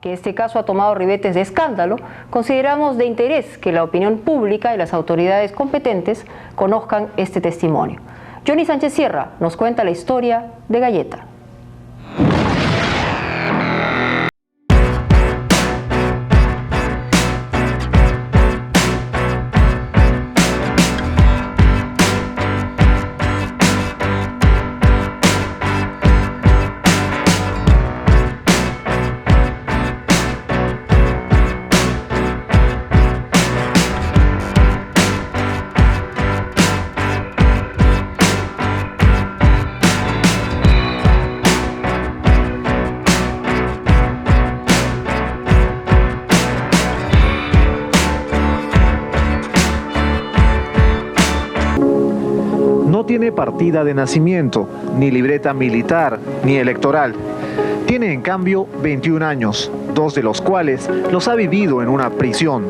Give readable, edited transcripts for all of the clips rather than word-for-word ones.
Que este caso ha tomado ribetes de escándalo, consideramos de interés que la opinión pública y las autoridades competentes conozcan este testimonio. Johnny Sánchez Sierra nos cuenta la historia de Galleta. No tiene partida de nacimiento, ni libreta militar, ni electoral. Tiene en cambio 21 años, 2 de los cuales los ha vivido en una prisión.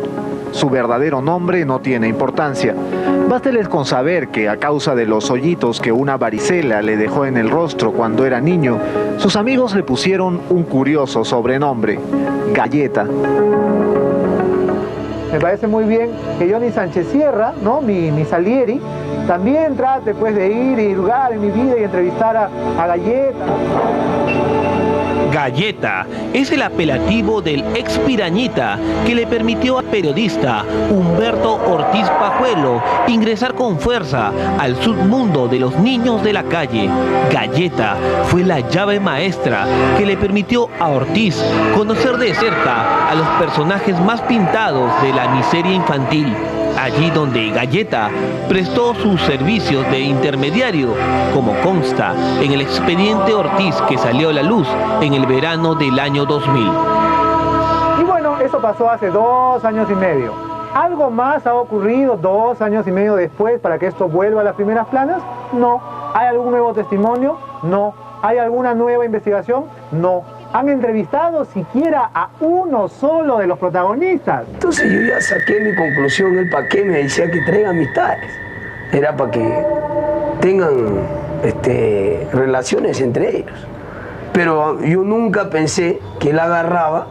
Su verdadero nombre no tiene importancia. Básteles con saber que a causa de los hoyitos que una varicela le dejó en el rostro cuando era niño, sus amigos le pusieron un curioso sobrenombre, Galleta. Me parece muy bien que Johnny Sánchez Sierra, ¿no? mi Salieri, también trate pues de ir y hurgar en mi vida y entrevistar a Galleta. Galleta es el apelativo del ex Pirañita que le permitió al periodista Humberto Ortiz Pajuelo ingresar con fuerza al submundo de los niños de la calle. Galleta fue la llave maestra que le permitió a Ortiz conocer de cerca a los personajes más pintados de la miseria infantil. Allí donde Galleta prestó sus servicios de intermediario, como consta en el expediente Ortiz que salió a la luz en el verano del año 2000. Y bueno, eso pasó hace 2 años y medio. ¿Algo más ha ocurrido 2 años y medio después para que esto vuelva a las primeras planas? No. ¿Hay algún nuevo testimonio? No. ¿Hay alguna nueva investigación? No. ¿Han entrevistado siquiera a uno solo de los protagonistas? Entonces yo ya saqué mi conclusión. Él para qué me decía que traiga amistades. Era para que tengan relaciones entre ellos. Pero yo nunca pensé que él agarraba,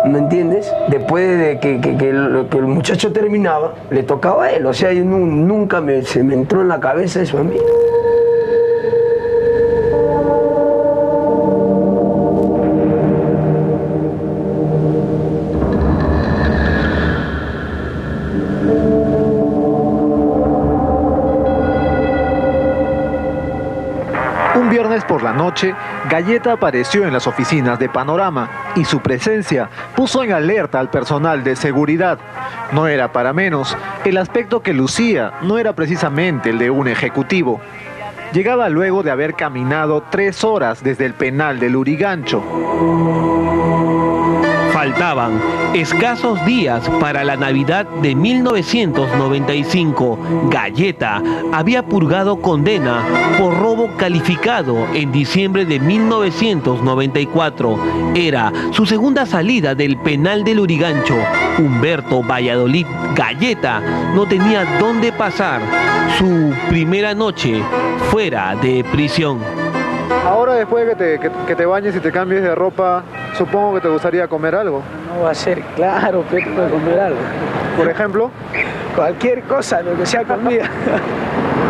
¿me entiendes? Después de que el muchacho terminaba, le tocaba a él. O sea, yo nunca se me entró en la cabeza eso a mí. Un viernes por la noche, Galleta apareció en las oficinas de Panorama y su presencia puso en alerta al personal de seguridad. No era para menos, el aspecto que lucía no era precisamente el de un ejecutivo. Llegaba luego de haber caminado 3 horas desde el penal del Lurigancho. Faltaban escasos días para la Navidad de 1995. Galleta había purgado condena por robo calificado en diciembre de 1994. Era su segunda salida del penal del Lurigancho. Humberto Valladolid Galleta no tenía dónde pasar su primera noche fuera de prisión. Ahora, después que te bañes y te cambies de ropa, supongo que te gustaría comer algo. No va a ser claro, pero puedo comer algo. ¿Por ejemplo? Cualquier cosa, lo que sea comida.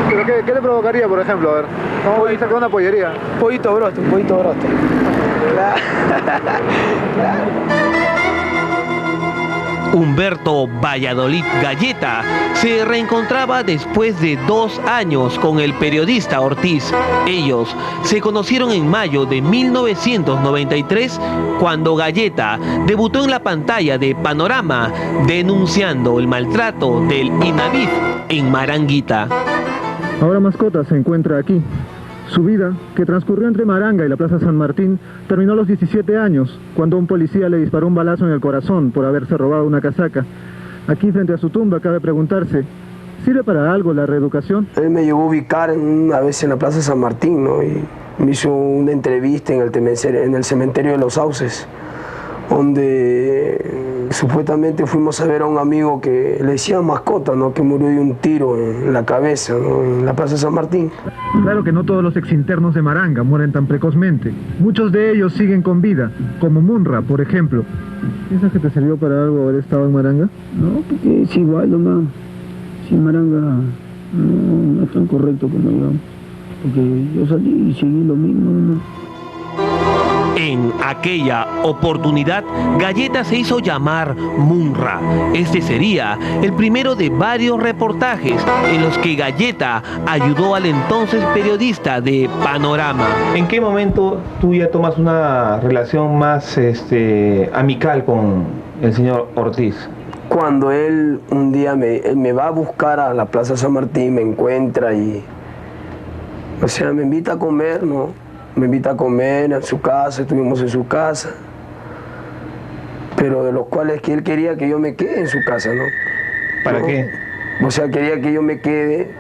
¿Pero qué te provocaría, por ejemplo? A ver, vamos a ir a una pollería. Un pollito broste. Claro. Humberto Valladolid Galleta se reencontraba después de 2 años con el periodista Ortiz. Ellos se conocieron en mayo de 1993 cuando Galleta debutó en la pantalla de Panorama denunciando el maltrato del INAVIF en Maranguita. Ahora Mascota se encuentra aquí. Su vida, que transcurrió entre Maranga y la Plaza San Martín, terminó a los 17 años, cuando un policía le disparó un balazo en el corazón por haberse robado una casaca. Aquí, frente a su tumba, cabe preguntarse, ¿sirve para algo la reeducación? Él me llevó a ubicar una vez en la Plaza San Martín, ¿no? Y me hizo una entrevista en el cementerio de Los Sauces, donde supuestamente fuimos a ver a un amigo que le decían Mascota, ¿no? Que murió de un tiro en la cabeza, ¿no? En la Plaza San Martín. Claro que no todos los exinternos de Maranga mueren tan precozmente. Muchos de ellos siguen con vida, como Munra, por ejemplo. ¿Piensas que te sirvió para algo haber estado en Maranga? No, porque es igual nomás. Si Maranga no es tan correcto como yo. Porque yo salí y seguí lo mismo, ¿no? En aquella oportunidad, Galleta se hizo llamar Munra. Este sería el primero de varios reportajes en los que Galleta ayudó al entonces periodista de Panorama. ¿En qué momento tú ya tomas una relación más amical con el señor Ortiz? Cuando él un día me va a buscar a la Plaza San Martín, me encuentra y, o sea, me invita a comer, ¿no? Me invita a comer en su casa, estuvimos en su casa, pero de los cuales que él quería que yo me quede en su casa, ¿no? ¿Para ¿No? qué? O sea, quería que yo me quede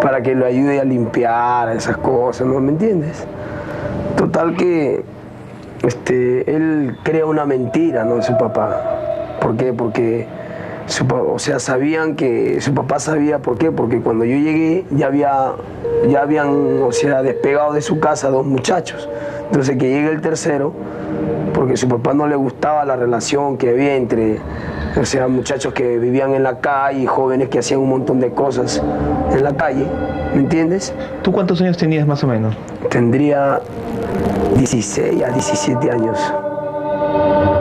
para que lo ayude a limpiar, esas cosas, ¿no? ¿Me entiendes? Total que él crea una mentira, ¿no? De su papá. ¿Por qué? Porque sabían que su papá sabía. ¿Por qué? Porque cuando yo llegué ya habían, o sea, despegado de su casa 2 muchachos. Entonces que llegue el tercero, porque a su papá no le gustaba la relación que había entre, o sea, muchachos que vivían en la calle y jóvenes que hacían un montón de cosas en la calle, ¿me entiendes? ¿Tú cuántos años tenías más o menos? Tendría 16 a 17 años.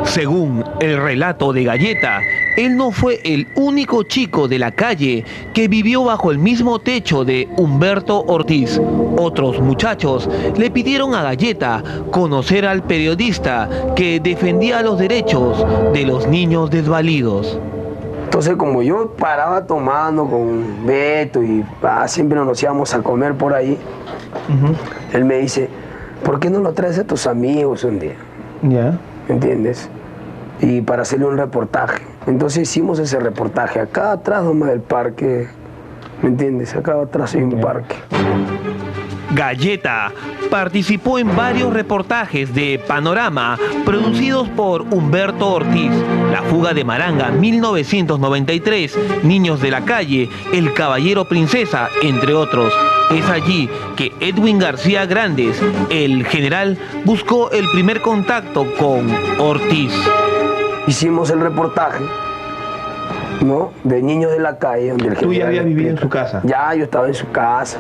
Según el relato de Galleta, él no fue el único chico de la calle que vivió bajo el mismo techo de Humberto Ortiz. Otros muchachos le pidieron a Galleta conocer al periodista que defendía los derechos de los niños desvalidos. Entonces, como yo paraba tomando con Beto y siempre nos íbamos a comer por ahí, él me dice, ¿por qué no lo traes a tus amigos un día? Ya. ¿Me entiendes? Y para hacerle un reportaje. Entonces hicimos ese reportaje acá atrás nomás del parque, ¿me entiendes? Acá atrás hay un parque. Galleta participó en varios reportajes de Panorama producidos por Humberto Ortiz: La fuga de Maranga 1993, Niños de la calle, El caballero princesa, entre otros. Es allí que Edwin García Grandes, el general, buscó el primer contacto con Ortiz. Hicimos el reportaje, ¿no? De Niños de la calle. Donde el ¿Tú ya habías vivido en su casa? Ya, yo estaba en su casa.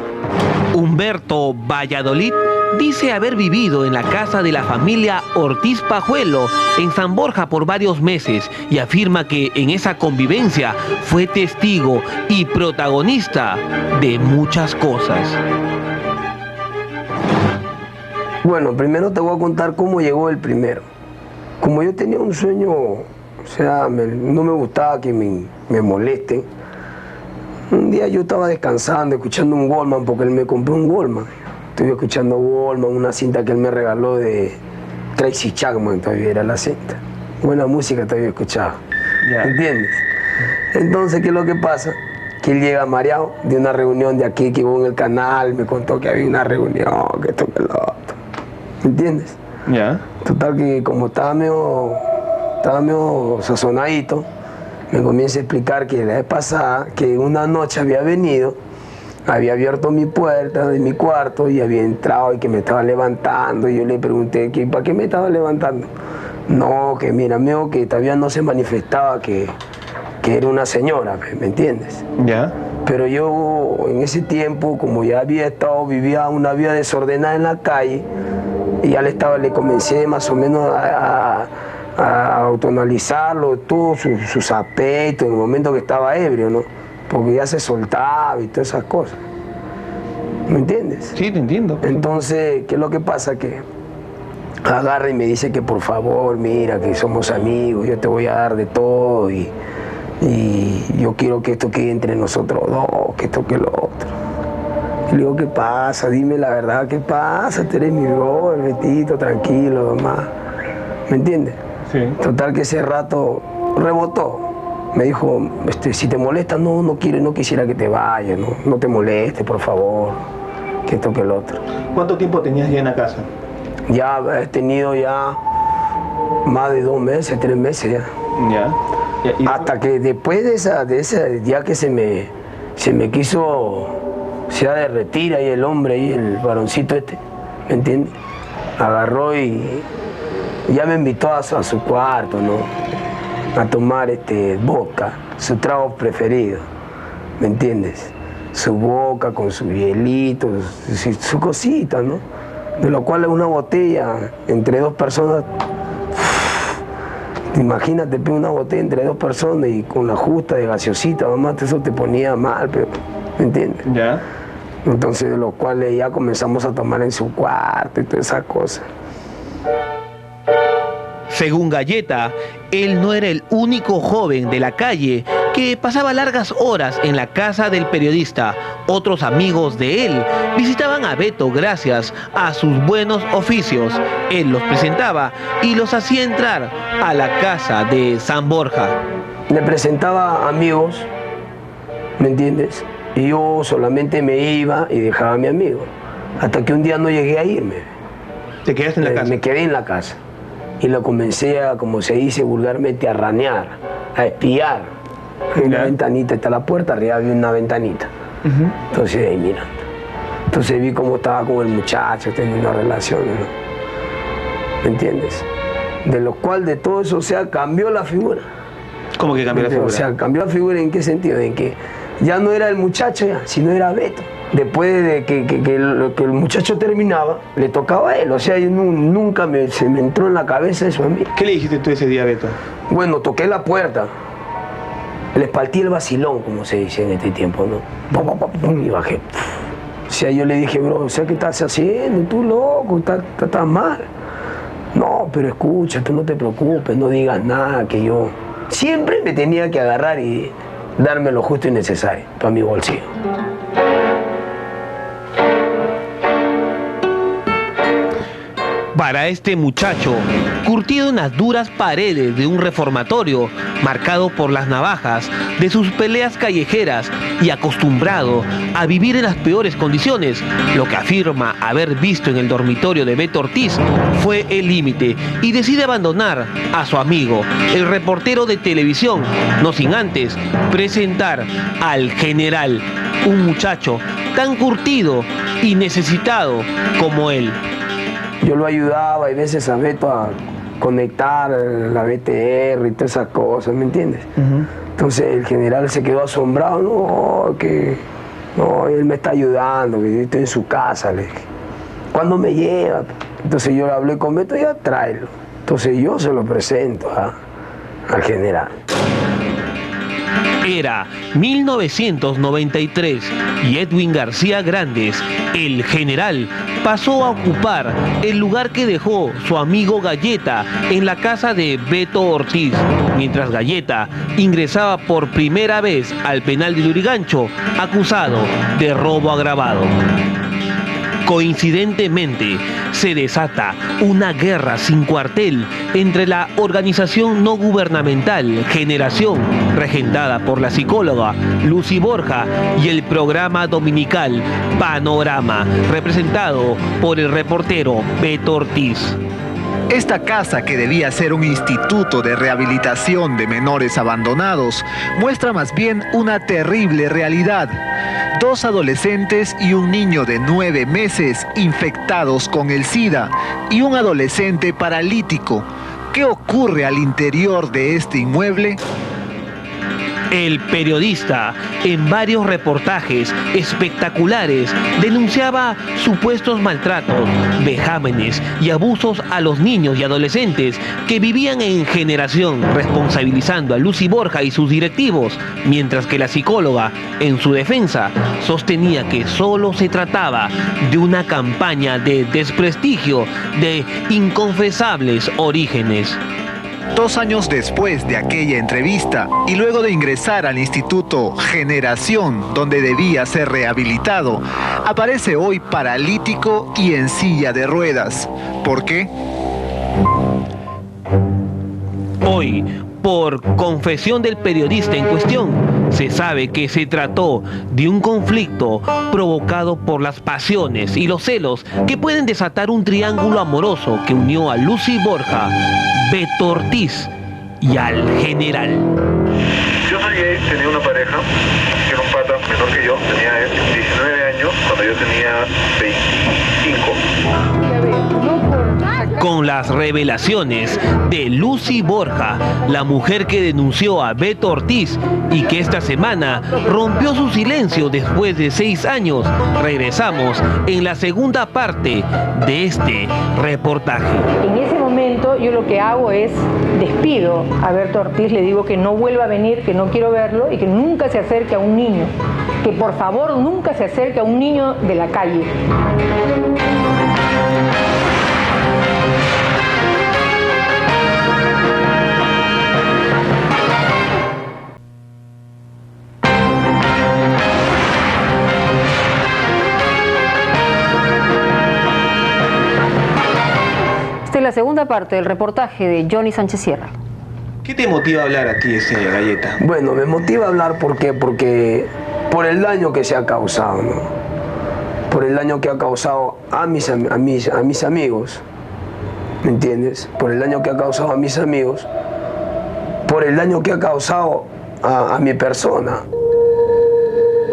Humberto Valladolid dice haber vivido en la casa de la familia Ortiz Pajuelo en San Borja por varios meses y afirma que en esa convivencia fue testigo y protagonista de muchas cosas. Bueno, primero te voy a contar cómo llegó el primero. Como yo tenía un sueño, o sea, no me gustaba que me molesten. Un día yo estaba descansando, escuchando un Goldman, porque él me compró un Goldman. Estuve escuchando Goldman, una cinta que él me regaló de Tracy Chapman, todavía era la cinta. Buena música todavía escuchaba, ¿entiendes? Entonces, ¿qué es lo que pasa? Que él llega mareado de una reunión de aquí, que hubo en el canal, me contó que había una reunión, que esto, que lo otro. ¿Entiendes? Ya. Total que como estaba medio sazonadito, me comienza a explicar que la vez pasada, que una noche había venido, había abierto mi puerta de mi cuarto y había entrado y que me estaba levantando. Y yo le pregunté, ¿para qué me estaba levantando? No, que mira, amigo, que todavía no se manifestaba que era una señora, ¿me entiendes? Ya. Pero yo en ese tiempo, como ya vivía una vida desordenada en la calle, y ya le comencé más o menos a autoanalizarlo, todos sus aspectos, en el momento que estaba ebrio, ¿no? Porque ya se soltaba y todas esas cosas. ¿Me entiendes? Sí, te entiendo. Entonces, ¿qué es lo que pasa? Que agarra y me dice que por favor, mira, que somos amigos, yo te voy a dar de todo y yo quiero que esto quede entre nosotros dos, que esto que lo otro. Y le digo, ¿qué pasa? Dime la verdad, ¿qué pasa? Tú eres mi brother, Betito, tranquilo, nomás. ¿Me entiendes? Sí. Total que ese rato rebotó. Me dijo, si te molesta, no quisiera que te vayas, no te molestes, por favor, que esto que el otro. ¿Cuánto tiempo tenías ya en la casa? Ya he tenido más de 2 meses, 3 meses ya. Hasta que después de esa ya que se me quiso derretir ahí el hombre, ahí el varoncito este, ¿me entiendes? Agarró y ya me invitó a su cuarto, ¿no? A tomar vodka, su trago preferido, ¿me entiendes? Su vodka con sus hielitos, su cosita, ¿no? De lo cual una botella entre 2 personas, imagínate, una botella entre 2 personas y con la justa de gaseosita, mamá, eso te ponía mal, pero, ¿me entiendes? Ya. Entonces, de lo cual ya comenzamos a tomar en su cuarto y todas esas cosas. Según Galleta, él no era el único joven de la calle que pasaba largas horas en la casa del periodista. Otros amigos de él visitaban a Beto gracias a sus buenos oficios. Él los presentaba y los hacía entrar a la casa de San Borja. Le presentaba amigos, ¿me entiendes? Y yo solamente me iba y dejaba a mi amigo. Hasta que un día no llegué a irme. ¿Te quedaste en la casa? Me quedé en la casa. Y lo comencé a, como se dice vulgarmente, a ranear, a espiar. Hay una ventanita, está la puerta, arriba había una ventanita. Entonces ahí mirando. Entonces vi cómo estaba con el muchacho, teniendo una relación, ¿no? ¿Me entiendes? De lo cual de todo eso, o sea, cambió la figura. ¿Cómo que cambió la figura? O sea, cambió la figura ¿en qué sentido? En que ya no era el muchacho, ya, sino era Beto. Después de que el muchacho terminaba, le tocaba a él. O sea, nunca se me entró en la cabeza eso a mí. ¿Qué le dijiste tú ese día, Beto? Bueno, toqué la puerta. Les partí el vacilón, como se dice en este tiempo, ¿no? Y bajé. O sea, yo le dije, bro, o sea, ¿qué estás haciendo? Tú loco, estás mal. No, pero escucha, tú no te preocupes, no digas nada, que yo... Siempre me tenía que agarrar y darme lo justo y necesario para mi bolsillo. Para este muchacho, curtido en las duras paredes de un reformatorio, marcado por las navajas de sus peleas callejeras y acostumbrado a vivir en las peores condiciones, lo que afirma haber visto en el dormitorio de Beto Ortiz fue el límite y decide abandonar a su amigo, el reportero de televisión, no sin antes presentar al general, un muchacho tan curtido y necesitado como él. Yo lo ayudaba y veces a Beto a conectar la BTR y todas esas cosas, ¿me entiendes? Entonces el general se quedó asombrado, no, él me está ayudando, que yo estoy en su casa, le dije. ¿Cuándo me lleva? Entonces yo le hablé con Beto y ya tráelo. Entonces yo se lo presento al general. Era 1993 y Edwin García Grandes, el general, pasó a ocupar el lugar que dejó su amigo Galleta en la casa de Beto Ortiz, mientras Galleta ingresaba por primera vez al penal de Lurigancho, acusado de robo agravado. Coincidentemente, se desata una guerra sin cuartel entre la organización no gubernamental Generación, regentada por la psicóloga Lucy Borja, y el programa dominical Panorama, representado por el reportero Beto Ortiz. Esta casa, que debía ser un instituto de rehabilitación de menores abandonados, muestra más bien una terrible realidad. 2 adolescentes y un niño de 9 meses infectados con el SIDA y un adolescente paralítico. ¿Qué ocurre al interior de este inmueble? El periodista, en varios reportajes espectaculares, denunciaba supuestos maltratos, vejámenes y abusos a los niños y adolescentes que vivían en Generación, responsabilizando a Lucy Borja y sus directivos, mientras que la psicóloga, en su defensa, sostenía que solo se trataba de una campaña de desprestigio de inconfesables orígenes. 2 años después de aquella entrevista y luego de ingresar al Instituto Generación, donde debía ser rehabilitado, aparece hoy paralítico y en silla de ruedas. ¿Por qué? Hoy, por confesión del periodista en cuestión, Se sabe que se trató de un conflicto provocado por las pasiones y los celos que pueden desatar un triángulo amoroso que unió a Lucy Borja, Beto Ortiz y al general. Yo soy gay, tenía una pareja, que era un pata menor que yo, tenía 19 años cuando yo tenía 25. Con las revelaciones de Lucy Borja, la mujer que denunció a Beto Ortiz y que esta semana rompió su silencio después de 6 años, regresamos en la segunda parte de este reportaje. En ese momento yo lo que hago es despido a Beto Ortiz, le digo que no vuelva a venir, que no quiero verlo y que nunca se acerque a un niño, que por favor nunca se acerque a un niño de la calle. Esta es la segunda parte del reportaje de Johnny Sánchez Sierra. ¿Qué te motiva a hablar a ti, Galleta? Bueno, me motiva a hablar porque por el daño que se ha causado, ¿no? Por el daño que ha causado a mis amigos, ¿me entiendes? Por el daño que ha causado a mis amigos, por el daño que ha causado a mi persona.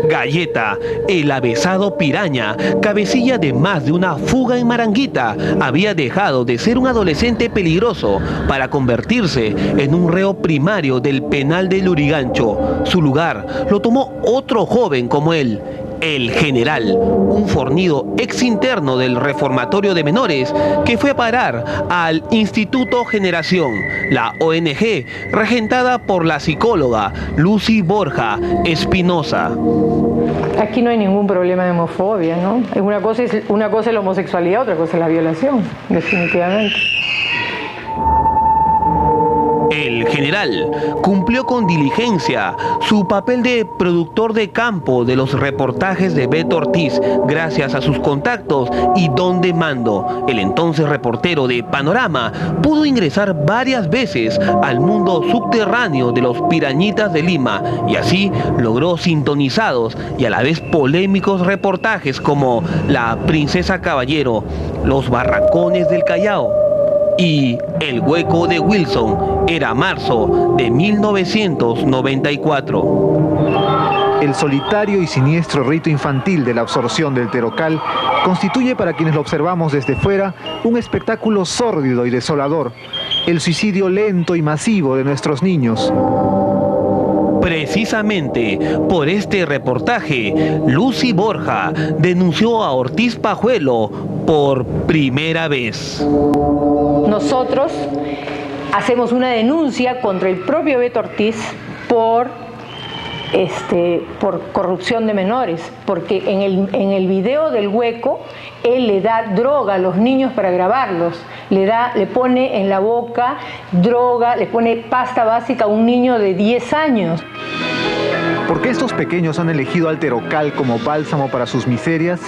Galleta, el avesado piraña, cabecilla de más de una fuga en Maranguita, había dejado de ser un adolescente peligroso para convertirse en un reo primario del penal de Lurigancho. Su lugar lo tomó otro joven como él, el general, un fornido ex interno del reformatorio de menores que fue a parar al Instituto Generación, la ONG regentada por la psicóloga Lucy Borja Espinosa. Aquí no hay ningún problema de homofobia, ¿no? Una cosa es la homosexualidad, otra cosa es la violación, definitivamente. El general cumplió con diligencia su papel de productor de campo de los reportajes de Beto Ortiz gracias a sus contactos y don de mando. El entonces reportero de Panorama pudo ingresar varias veces al mundo subterráneo de los pirañitas de Lima y así logró sintonizados y a la vez polémicos reportajes como La Princesa Caballero, Los Barracones del Callao y El Hueco de Wilson. Era marzo de 1994. El solitario y siniestro rito infantil de la absorción del Terocal constituye para quienes lo observamos desde fuera un espectáculo sórdido y desolador, el suicidio lento y masivo de nuestros niños. Precisamente por este reportaje, Lucy Borja denunció a Ortiz Pajuelo por primera vez. Nosotros hacemos una denuncia contra el propio Beto Ortiz por corrupción de menores, porque en el video del Hueco él le da droga a los niños para grabarlos, le pone en la boca droga, le pone pasta básica a un niño de 10 años. ¿Por qué estos pequeños han elegido al Terocal como bálsamo para sus miserias?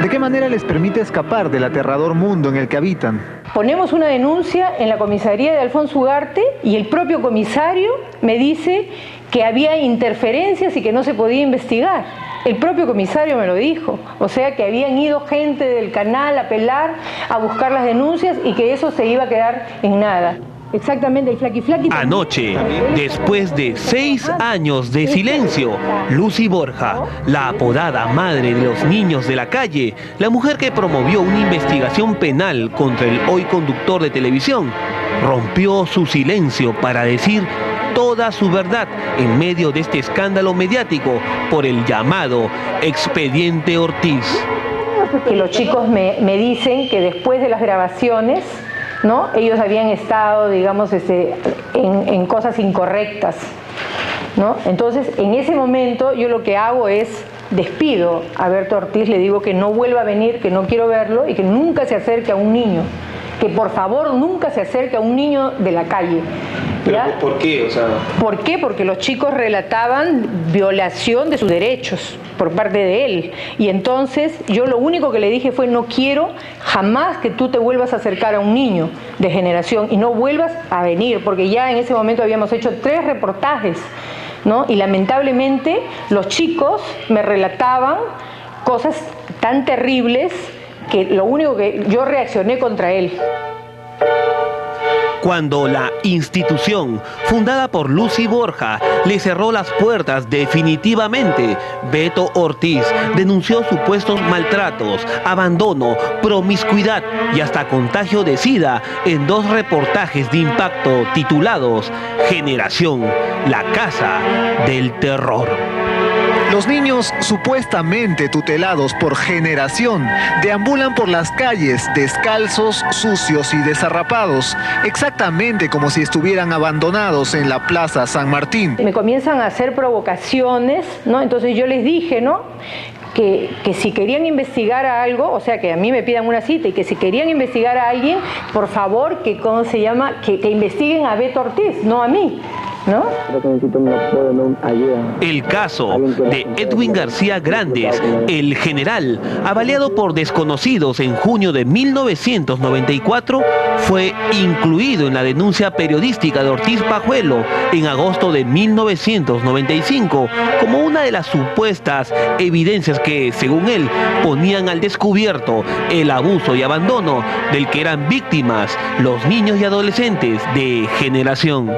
¿De qué manera les permite escapar del aterrador mundo en el que habitan? Ponemos una denuncia en la comisaría de Alfonso Ugarte y el propio comisario me dice que había interferencias y que no se podía investigar. El propio comisario me lo dijo, o sea que habían ido gente del canal a apelar, a buscar las denuncias y que eso se iba a quedar en nada. Exactamente, el Flaqui. Anoche, después de 6 años de silencio, Lucy Borja, la apodada madre de los niños de la calle, la mujer que promovió una investigación penal contra el hoy conductor de televisión, rompió su silencio para decir toda su verdad en medio de este escándalo mediático por el llamado Expediente Ortiz. Que los chicos me dicen que después de las grabaciones, ¿no? Ellos habían estado, digamos, en cosas incorrectas, ¿no? Entonces, en ese momento yo lo que hago es despido a Beto Ortiz, le digo que no vuelva a venir, que no quiero verlo y que nunca se acerque a un niño, que por favor nunca se acerque a un niño de la calle. ¿Ya? ¿Por qué? ¿Por qué? Porque los chicos relataban violación de sus derechos por parte de él. Y entonces yo lo único que le dije fue: no quiero jamás que tú te vuelvas a acercar a un niño de Generación y no vuelvas a venir, porque ya en ese momento habíamos hecho 3 reportajes, ¿no? Y lamentablemente los chicos me relataban cosas tan terribles que lo único que yo reaccioné contra él. Cuando la institución, fundada por Lucy Borja, le cerró las puertas definitivamente, Beto Ortiz denunció supuestos maltratos, abandono, promiscuidad y hasta contagio de SIDA en 2 reportajes de impacto titulados Generación, la casa del terror. Los niños supuestamente tutelados por Generación deambulan por las calles descalzos, sucios y desarrapados, exactamente como si estuvieran abandonados en la Plaza San Martín. Me comienzan a hacer provocaciones, ¿no? Entonces yo les dije, ¿no?, que si querían investigar a algo, o sea, que a mí me pidan una cita y que si querían investigar a alguien, por favor, que investiguen a Beto Ortiz, no a mí, ¿no? El caso de Edwin García Grandes, el general, avaliado por desconocidos en junio de 1994, fue incluido en la denuncia periodística de Ortiz Pajuelo en agosto de 1995 como una de las supuestas evidencias que, según él, ponían al descubierto el abuso y abandono del que eran víctimas los niños y adolescentes de Generación.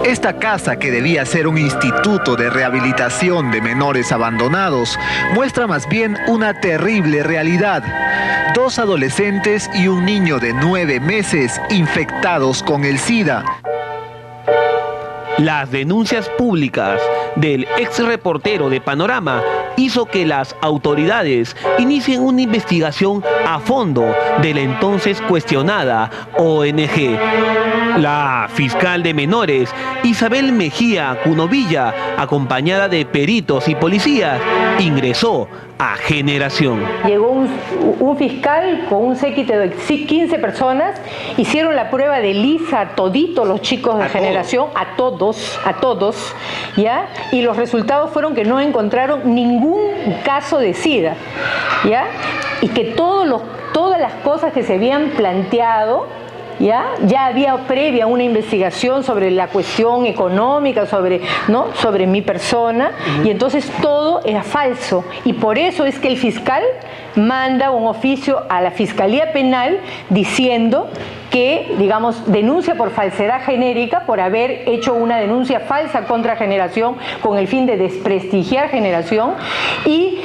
Esta casa, que debía ser un instituto de rehabilitación de menores abandonados, muestra más bien una terrible realidad. 2 adolescentes y un niño de 9 meses infectados con el SIDA. Las denuncias públicas del ex reportero de Panorama hizo que las autoridades inicien una investigación a fondo de la entonces cuestionada ONG. La fiscal de menores, Isabel Mejía Cunovilla, acompañada de peritos y policías, ingresó a Generación. Llegó un fiscal con un séquito de 15 personas, hicieron la prueba de lisa a toditos los chicos de Generación, a todos, ¿ya? Y los resultados fueron que no encontraron ningún caso de SIDA, ¿ya? Y que todas las cosas que se habían planteado, ya había previa una investigación sobre la cuestión económica, sobre mi persona, y entonces todo era falso. Y por eso es que el fiscal manda un oficio a la Fiscalía Penal diciendo que, digamos, denuncia por falsedad genérica, por haber hecho una denuncia falsa contra Generación con el fin de desprestigiar Generación. Y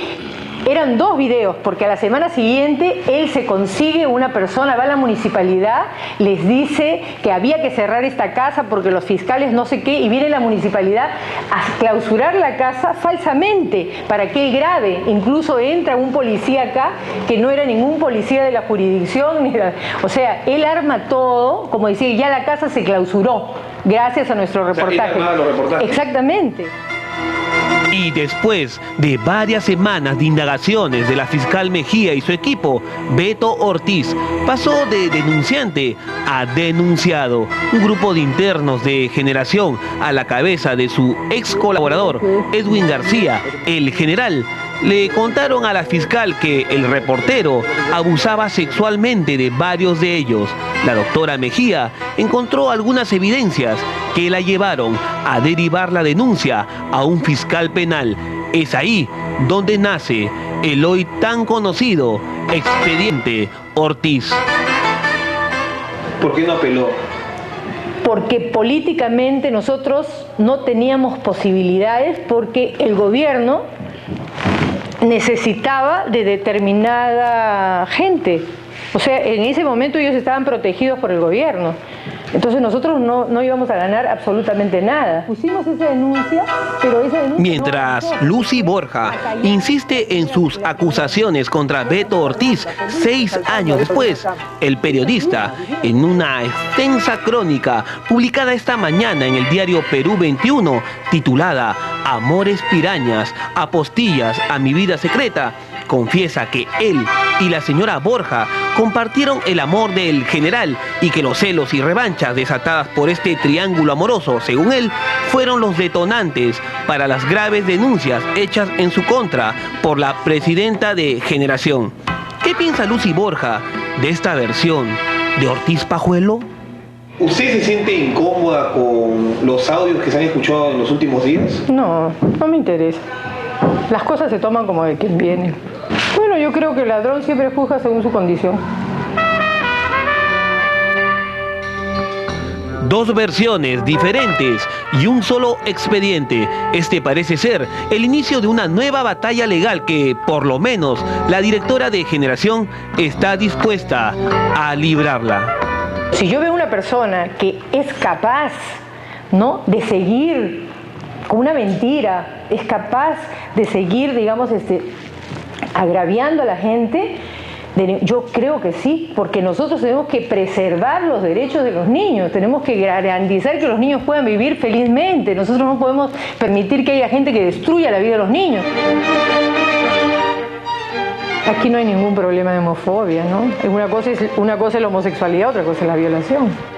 eran 2 videos, porque a la semana siguiente él se consigue una persona, va a la municipalidad, les dice que había que cerrar esta casa porque los fiscales no sé qué, y viene la municipalidad a clausurar la casa falsamente para que él grabe. Incluso entra un policía acá que no era ningún policía de la jurisdicción, o sea, él arma todo, como decir, ya la casa se clausuró gracias a nuestro reportaje. Exactamente. Y después de varias semanas de indagaciones de la fiscal Mejía y su equipo, Beto Ortiz pasó de denunciante a denunciado. Un grupo de internos de Generación, a la cabeza de su ex colaborador, Edwin García, el general, le contaron a la fiscal que el reportero abusaba sexualmente de varios de ellos. La doctora Mejía encontró algunas evidencias que la llevaron a derivar la denuncia a un fiscal penal. Es ahí donde nace el hoy tan conocido expediente Ortiz. ¿Por qué no apeló? Porque políticamente nosotros no teníamos posibilidades, porque el gobierno necesitaba de determinada gente. O sea, en ese momento ellos estaban protegidos por el gobierno. Entonces nosotros no íbamos a ganar absolutamente nada. Pusimos esa denuncia, pero esa denuncia... Mientras Lucy Borja insiste en sus acusaciones contra Beto Ortiz 6 años después, el periodista, en una extensa crónica publicada esta mañana en el diario Perú 21, titulada Amores Pirañas, apostillas a mi vida secreta, confiesa que él y la señora Borja compartieron el amor del general y que los celos y revanchas desatadas por este triángulo amoroso, según él, fueron los detonantes para las graves denuncias hechas en su contra por la presidenta de Generación. ¿Qué piensa Lucy Borja de esta versión de Ortiz Pajuelo? ¿Usted se siente incómoda con los audios que se han escuchado en los últimos días? No, no me interesa. Las cosas se toman como de quien viene. Bueno, yo creo que el ladrón siempre juzga según su condición. Dos versiones diferentes y un solo expediente. Este parece ser el inicio de una nueva batalla legal que, por lo menos, la directora de Generación está dispuesta a librarla. Si yo veo una persona que es capaz, ¿no?, de seguir con una mentira, es capaz de seguir, digamos, agraviando a la gente, yo creo que sí, porque nosotros tenemos que preservar los derechos de los niños, tenemos que garantizar que los niños puedan vivir felizmente, nosotros no podemos permitir que haya gente que destruya la vida de los niños. Aquí no hay ningún problema de homofobia, ¿no? Una cosa es la homosexualidad, otra cosa es la violación.